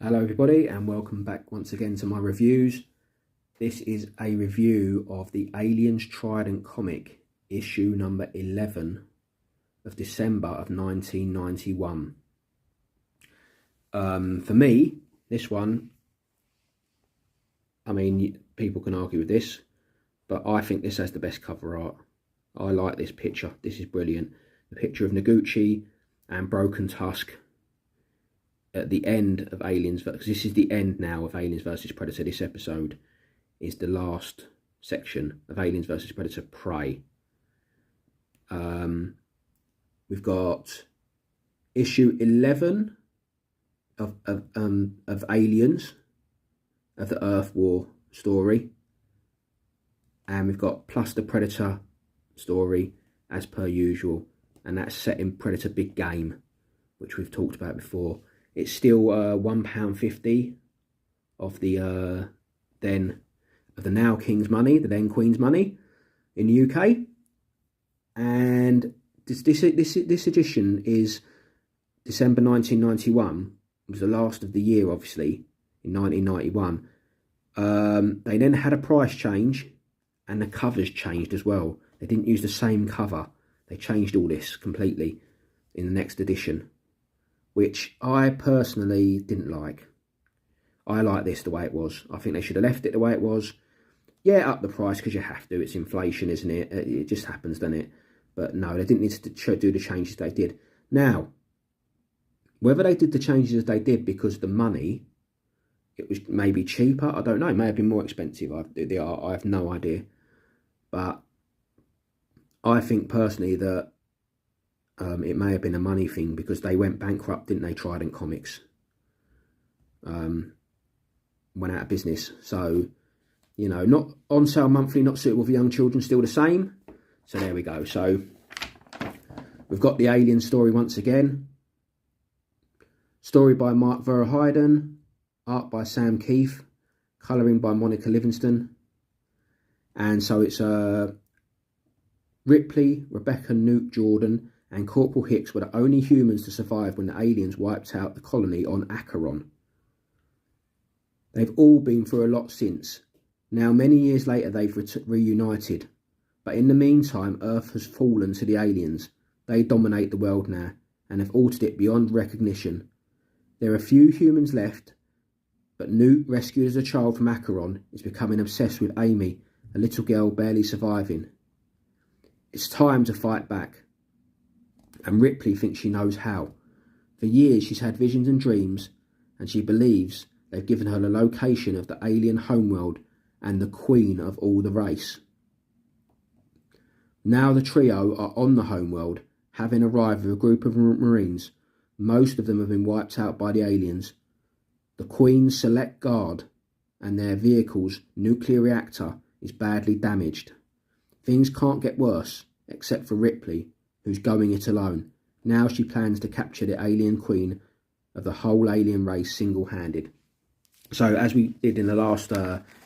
Hello everybody and welcome back once again to my reviews. This is a review of the Aliens Trident comic, issue number 11 of December of 1991. For me, this one, I mean, people can argue with this, but I think this has the best cover art. I like this picture. This is brilliant. The picture of Noguchi and Broken Tusk at the end of Aliens, because this is the end now of Aliens vs Predator. This episode is the last section of Aliens vs Predator Prey. We've got issue 11 of Aliens, of the Earth War story, and we've got plus the Predator story as per usual, and that's set in Predator Big Game, which we've talked about before. It's still £1.50 of the now King's money, the then Queen's money in the UK, and this edition is December 1991. It was the last of the year, obviously, in 1991. They then had a price change, and the covers changed as well. They didn't use the same cover. They changed all this completely in the next edition, which I personally didn't like. I like this the way it was. I think they should have left it the way it was. Yeah, up the price because you have to. It's inflation, isn't it? It just happens, doesn't it? But no, they didn't need to do the changes they did. Now, whether they did the changes as they did because the money, it was maybe cheaper, I don't know. It may have been more expensive. I have no idea. But I think personally that it may have been a money thing because they went bankrupt, didn't they? Trident Comics went out of business. So, you know, not on sale monthly, not suitable for young children, still the same. So there we go. So we've got the Alien story once again. Story by Mark Verheiden, art by Sam Keith, colouring by Monica Livingston. And so it's Ripley, Rebecca Newt Jordan, and Corporal Hicks were the only humans to survive when the aliens wiped out the colony on Acheron. They've all been through a lot since. Now, many years later, they've reunited. But in the meantime, Earth has fallen to the aliens. They dominate the world now, and have altered it beyond recognition. There are few humans left, but Newt, rescued as a child from Acheron, is becoming obsessed with Amy, a little girl barely surviving. It's time to fight back. And Ripley thinks she knows how. For years she's had visions and dreams, and she believes they've given her the location of the alien homeworld and the queen of all the race. Now the trio are on the homeworld, having arrived with a group of Marines. Most of them have been wiped out by the aliens. The Queen's select guard and their vehicle's nuclear reactor is badly damaged. Things can't get worse, except for Ripley, who's going it alone. Now she plans to capture the alien queen of the whole alien race single-handed. So, as we did in the last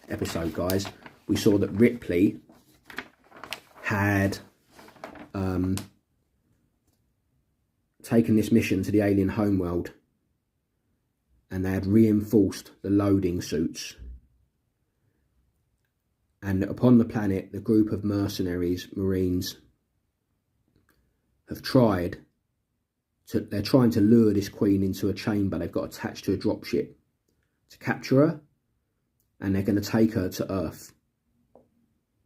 episode, guys, we saw that Ripley had taken this mission to the alien homeworld, and they had reinforced the loading suits. And upon the planet, the group of mercenaries, Marines, have they're trying to lure this queen into a chamber they've got attached to a dropship to capture her, and they're going to take her to Earth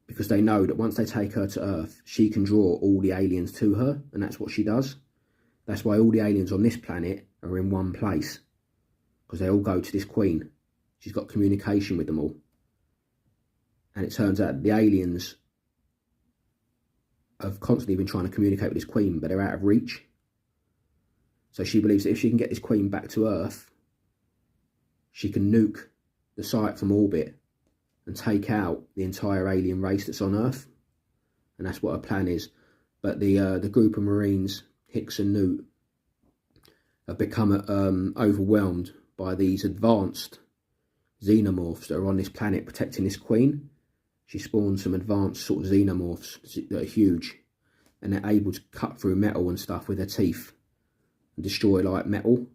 because they know that once they take her to Earth, she can draw all the aliens to her, and that's what she does. That's why all the aliens on this planet are in one place, because they all go to this queen. She's got communication with them all. And it turns out the aliens have constantly been trying to communicate with this queen, but they're out of reach. So she believes that if she can get this queen back to Earth, she can nuke the site from orbit and take out the entire alien race that's on Earth. And that's what her plan is. But the group of Marines, Hicks and Newt, have become overwhelmed by these advanced xenomorphs that are on this planet protecting this queen. She spawns some advanced sort of xenomorphs that are huge, and they're able to cut through metal and stuff with their teeth and destroy like metal.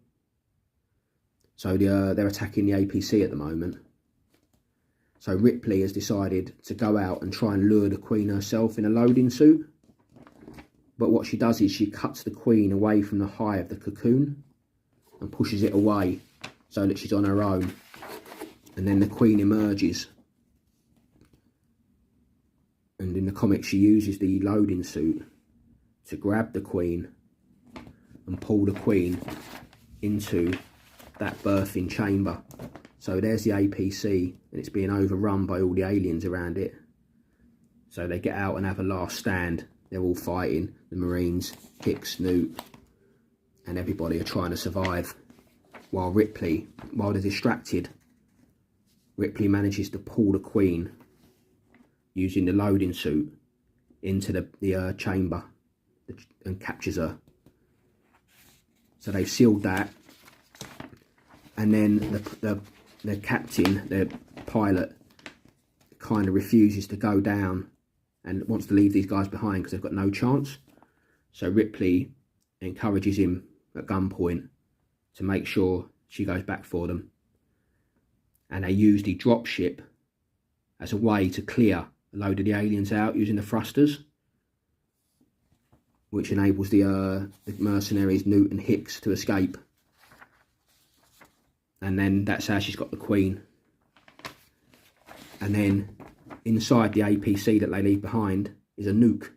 So they're attacking the APC at the moment. So Ripley has decided to go out and try and lure the Queen herself in a loading suit. But what she does is she cuts the Queen away from the hive of the cocoon and pushes it away so that she's on her own. And then the Queen emerges. And in the comic, she uses the loading suit to grab the Queen and pull the Queen into that birthing chamber. So there's the APC, and it's being overrun by all the aliens around it. So they get out and have a last stand. They're all fighting, the Marines, Hicks, Newt, and everybody are trying to survive. While they're distracted, Ripley manages to pull the Queen using the loading suit into the chamber and captures her. So they've sealed that. And then the captain, the pilot, kind of refuses to go down and wants to leave these guys behind because they've got no chance. So Ripley encourages him at gunpoint to make sure she goes back for them. And they use the dropship as a way to clear a load of the aliens out using the thrusters, which enables the mercenaries Newt and Hicks to escape. And then that's how she's got the Queen. And then inside the APC that they leave behind is a nuke.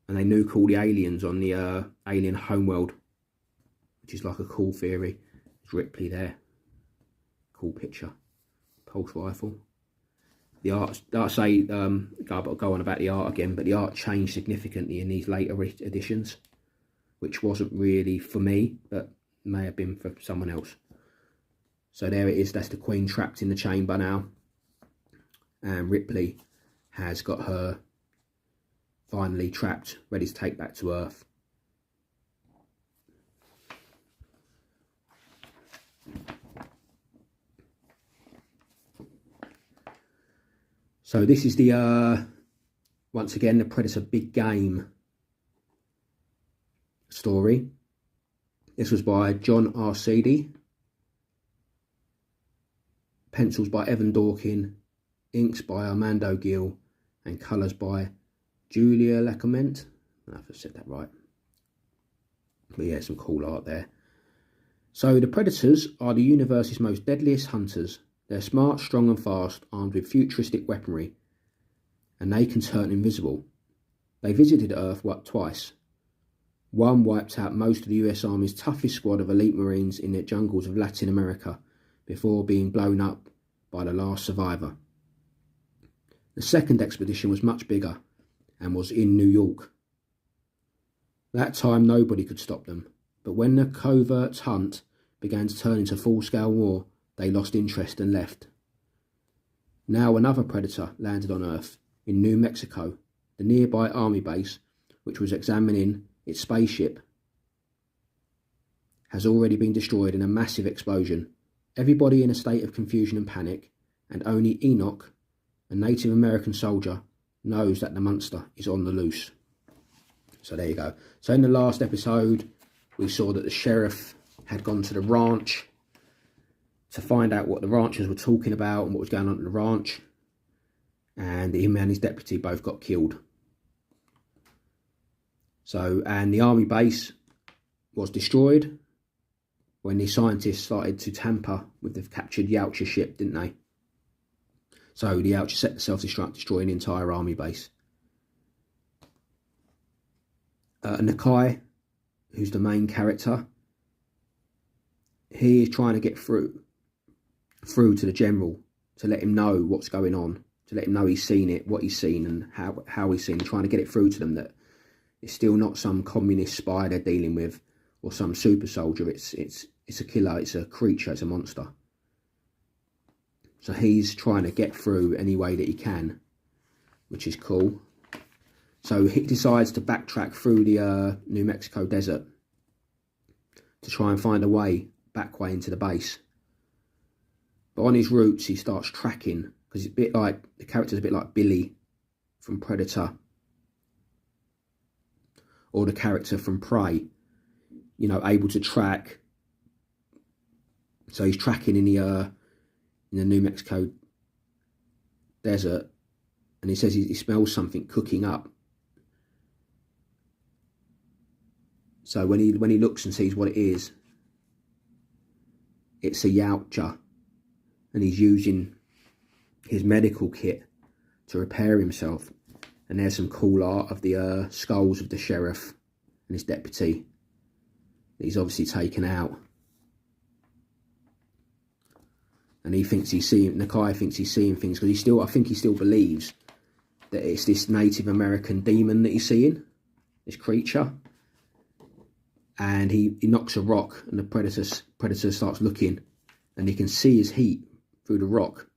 And they nuke all the aliens on the alien homeworld, which is like a cool theory. There's Ripley there. Cool picture. Pulse rifle. The art, like I say, I'll go on about the art again, but the art changed significantly in these later editions, which wasn't really for me, but may have been for someone else. So there it is, that's the Queen trapped in the chamber now. And Ripley has got her finally trapped, ready to take back to Earth. So this is the, once again, the Predator Big Game story. This was by John R. Seedy. Pencils by Evan Dorkin. Inks by Armando Gil. And colours by Julia Lacament. I don't know if I said that right. But yeah, some cool art there. So the Predators are the universe's most deadliest hunters. They're smart, strong and fast, armed with futuristic weaponry. And they can turn invisible. They visited Earth twice. One wiped out most of the US Army's toughest squad of elite Marines in the jungles of Latin America before being blown up by the last survivor. The second expedition was much bigger and was in New York. That time nobody could stop them, but when the covert hunt began to turn into full-scale war, they lost interest and left. Now another Predator landed on Earth in New Mexico, the nearby army base, which was examining its spaceship, has already been destroyed in a massive explosion. Everybody in a state of confusion and panic, and only Enoch, a Native American soldier, knows that the monster is on the loose. So there you go. So in the last episode, we saw that the sheriff had gone to the ranch to find out what the ranchers were talking about and what was going on at the ranch. And him and his deputy both got killed. So, and the army base was destroyed when the scientists started to tamper with the captured Yautja ship, didn't they? So the Yautja set the self-destruct, destroying the entire army base. Nakai, who's the main character, he is trying to get through to the general to let him know what's going on, to let him know he's seen it, what he's seen, and how he's seen, trying to get it through to them that it's still not some communist spy they're dealing with or some super soldier. It's a killer, it's a creature, it's a monster. So he's trying to get through any way that he can, which is cool. So he decides to backtrack through the New Mexico desert to try and find a back way into the base. But on his routes, he starts tracking, because it's a bit like, the character's a bit like Billy from Predator, or the character from Prey, you know, able to track So he's tracking in the New Mexico desert, and he says he smells something cooking up. So when he looks and sees what it is, it's a yautja, and he's using his medical kit to repair himself. And there's some cool art of the skulls of the sheriff and his deputy that he's obviously taken out. And he thinks he's seeing, Nakai thinks he's seeing things, because I think he still believes that it's this Native American demon that he's seeing, this creature. And he knocks a rock, and the predator starts looking, and he can see his heat through the rock.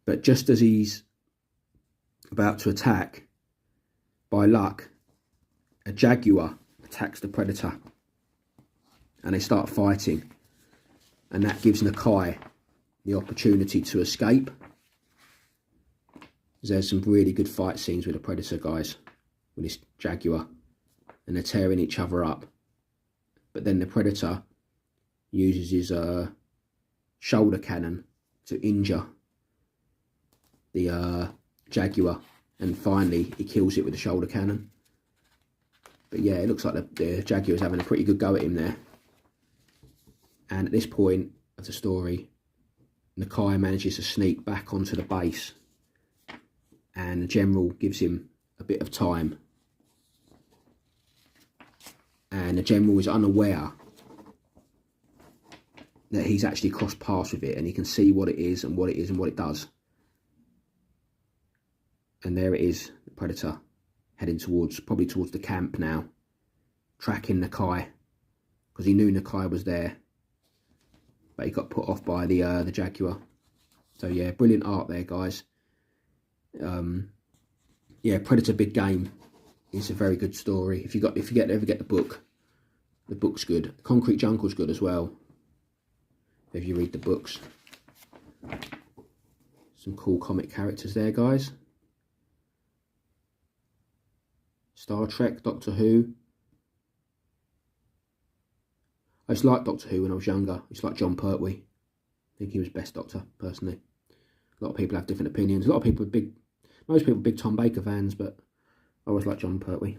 But just as he's about to attack, by luck, a jaguar attacks the predator, and they start fighting. And that gives Nakai the opportunity to escape. There's some really good fight scenes with the predator, guys, with this jaguar, and they're tearing each other up. But then the predator uses his shoulder cannon to injure the jaguar, and finally he kills it with the shoulder cannon. But yeah, it looks like the jaguar's having a pretty good go at him there. And at this point of the story, Nakai manages to sneak back onto the base, and the general gives him a bit of time. And the general is unaware that he's actually crossed paths with it, and he can see what it is and what it does. And there it is, the predator heading probably towards the camp now, tracking Nakai, because he knew Nakai was there, but he got put off by the jaguar. So yeah, brilliant art there, guys. Yeah, Predator Big Game is a very good story. If you ever get the book's good. Concrete Jungle's good as well, if you read the books. Some cool comic characters there, guys. Star Trek, Doctor Who. I just liked Doctor Who when I was younger. I just like John Pertwee. I think he was best Doctor, personally. A lot of people have different opinions. Most people are big Tom Baker fans, but I always like John Pertwee.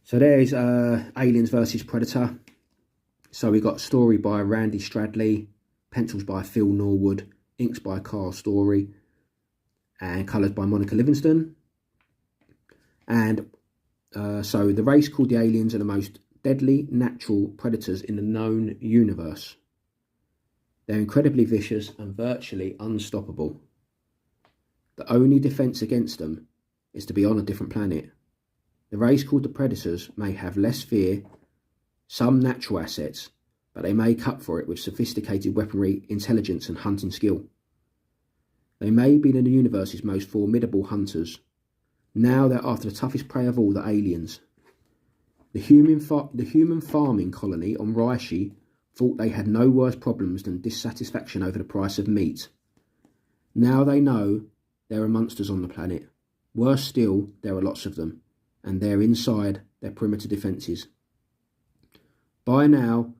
So there's Aliens versus Predator. So we got a story by Randy Stradley, pencils by Phil Norwood, inks by Carl Story, and colours by Monica Livingston. And so the race called the aliens are the most deadly natural predators in the known universe. They're incredibly vicious and virtually unstoppable. The only defence against them is to be on a different planet. The race called the Predators may have less fear, some natural assets, but they make up for it with sophisticated weaponry, intelligence and hunting skill. They may be the universe's most formidable hunters. Now they're after the toughest prey of all, the aliens. The human farming colony on Raishi thought they had no worse problems than dissatisfaction over the price of meat. Now they know there are monsters on the planet. Worse still, there are lots of them, and they're inside their perimeter defences. By now,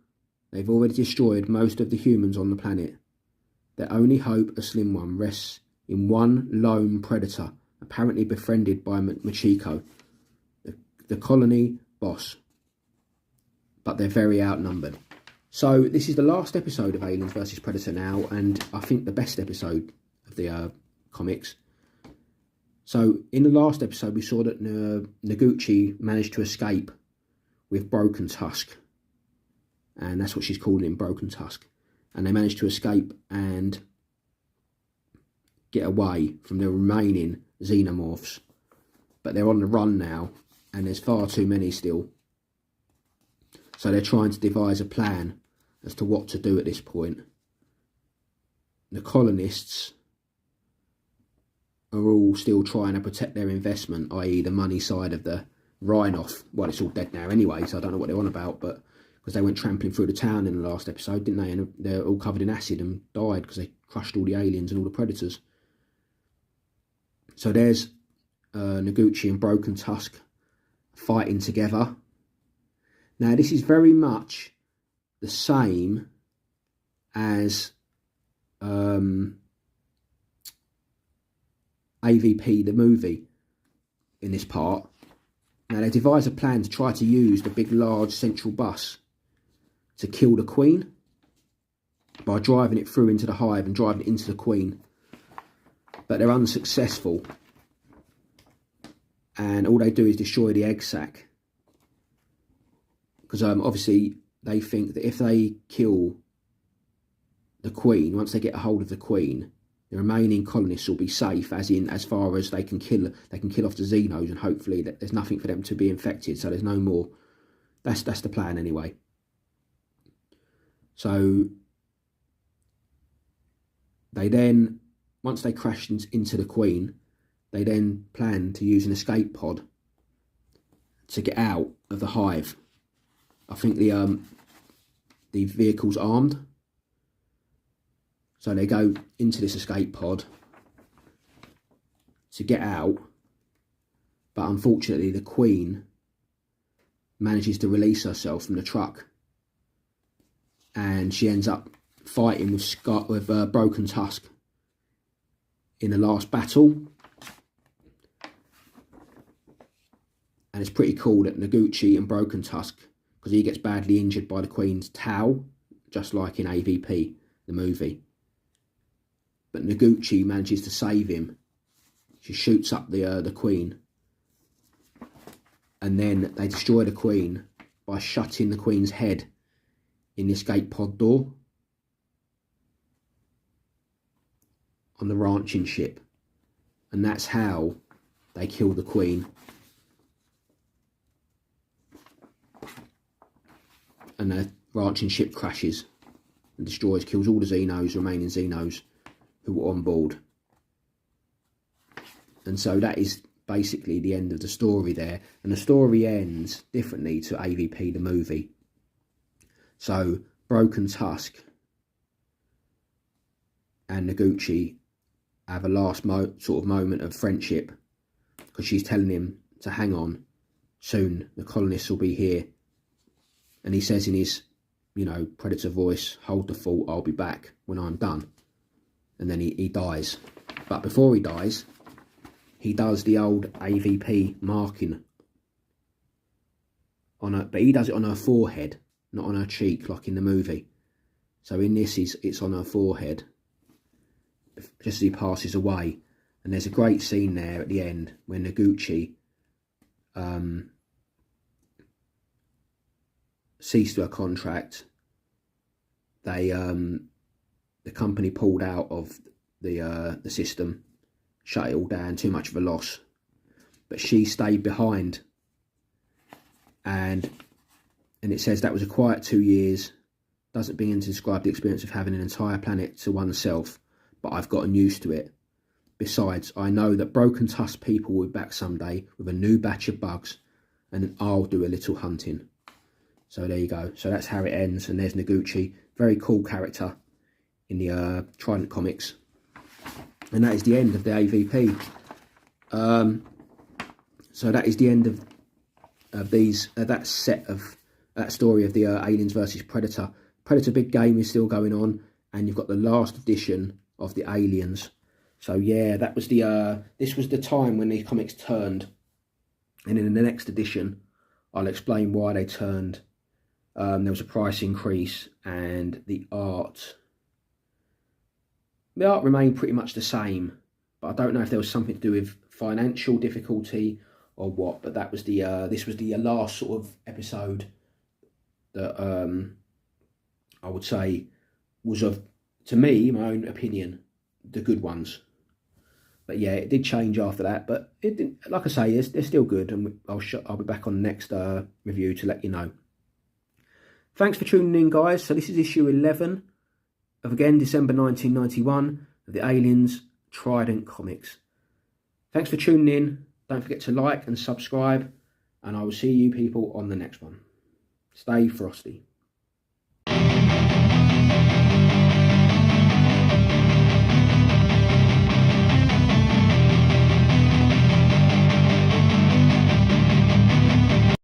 they've already destroyed most of the humans on the planet. Their only hope, a slim one, rests in one lone predator, apparently befriended by Machiko, the colony boss. But they're very outnumbered. So this is the last episode of Aliens vs Predator now, and I think the best episode of the comics. So in the last episode we saw that Noguchi managed to escape with Broken Tusk, and that's what she's calling him, Broken Tusk. And they managed to escape and get away from the remaining xenomorphs, but they're on the run now, and there's far too many still. So they're trying to devise a plan as to what to do at this point. The colonists are all still trying to protect their investment, i.e. the money side of the Rhinoff. Well, it's all dead now anyway, so I don't know what they're on about, but because they went trampling through the town in the last episode, didn't they? And they're all covered in acid and died because they crushed all the aliens and all the predators. So there's Noguchi and Broken Tusk fighting together. Now, this is very much the same as AVP, the movie, in this part. Now, they devise a plan to try to use the big, large central bus to kill the Queen by driving it through into the hive and driving it into the Queen. But they're unsuccessful. And all they do is destroy the egg sac. Because obviously they think that if they kill the Queen, once they get a hold of the Queen, the remaining colonists will be safe, as far as they can kill off the Xenos, and hopefully that there's nothing for them to be infected, so there's no more. That's the plan anyway. So they then, once they crash into the Queen, they then plan to use an escape pod to get out of the hive. I think the vehicle's armed. So they go into this escape pod to get out, but unfortunately the Queen manages to release herself from the truck, and she ends up fighting with Broken Tusk in the last battle. And it's pretty cool that Noguchi and Broken Tusk, because he gets badly injured by the Queen's Tau, just like in AVP, the movie. But Noguchi manages to save him. She shoots up the Queen. And then they destroy the Queen by shutting the Queen's head in the escape pod door on the ranching ship. And that's how they kill the Queen. And the ranching ship crashes and kills all the Xenos, remaining Xenos who were on board. And so that is basically the end of the story there. And the story ends differently to AVP, the movie. So Broken Tusk and Noguchi have a last sort of moment of friendship, because she's telling him to hang on. Soon the colonists will be here. And he says in his, Predator voice, "Hold the fort, I'll be back when I'm done." And then he dies. But before he dies, he does the old AVP marking on her, but he does it on her forehead, not on her cheek like in the movie. So in this, it's on her forehead, just as he passes away. And there's a great scene there at the end when Noguchi ceased her contract. The company pulled out of the system, shut it all down, too much of a loss. But she stayed behind, and it says that was a quiet 2 years. Doesn't begin to describe the experience of having an entire planet to oneself, but I've gotten used to it. Besides, I know that Broken Tusk people will be back someday with a new batch of bugs, and then I'll do a little hunting. So there you go. So that's how it ends. And there's Noguchi, very cool character in the Trident Comics. And that is the end of the AVP. So that is the end of that set of that story of the Aliens versus Predator. Predator Big Game is still going on, and you've got the last edition of the Aliens. So yeah, that was this was the time when the comics turned, and in the next edition, I'll explain why they turned. There was a price increase, and the art remained pretty much the same, but I don't know if there was something to do with financial difficulty or what. But that was this was the last sort of episode that I would say was, to me, my own opinion, the good ones. But yeah, it did change after that, but it didn't, like I say, they're still good, and I'll be back on the next review to let you know. Thanks for tuning in, guys. So this is issue 11 of, again, December 1991 of the Aliens Trident Comics. Thanks for tuning in. Don't forget to like and subscribe, and I will see you people on the next one. Stay frosty.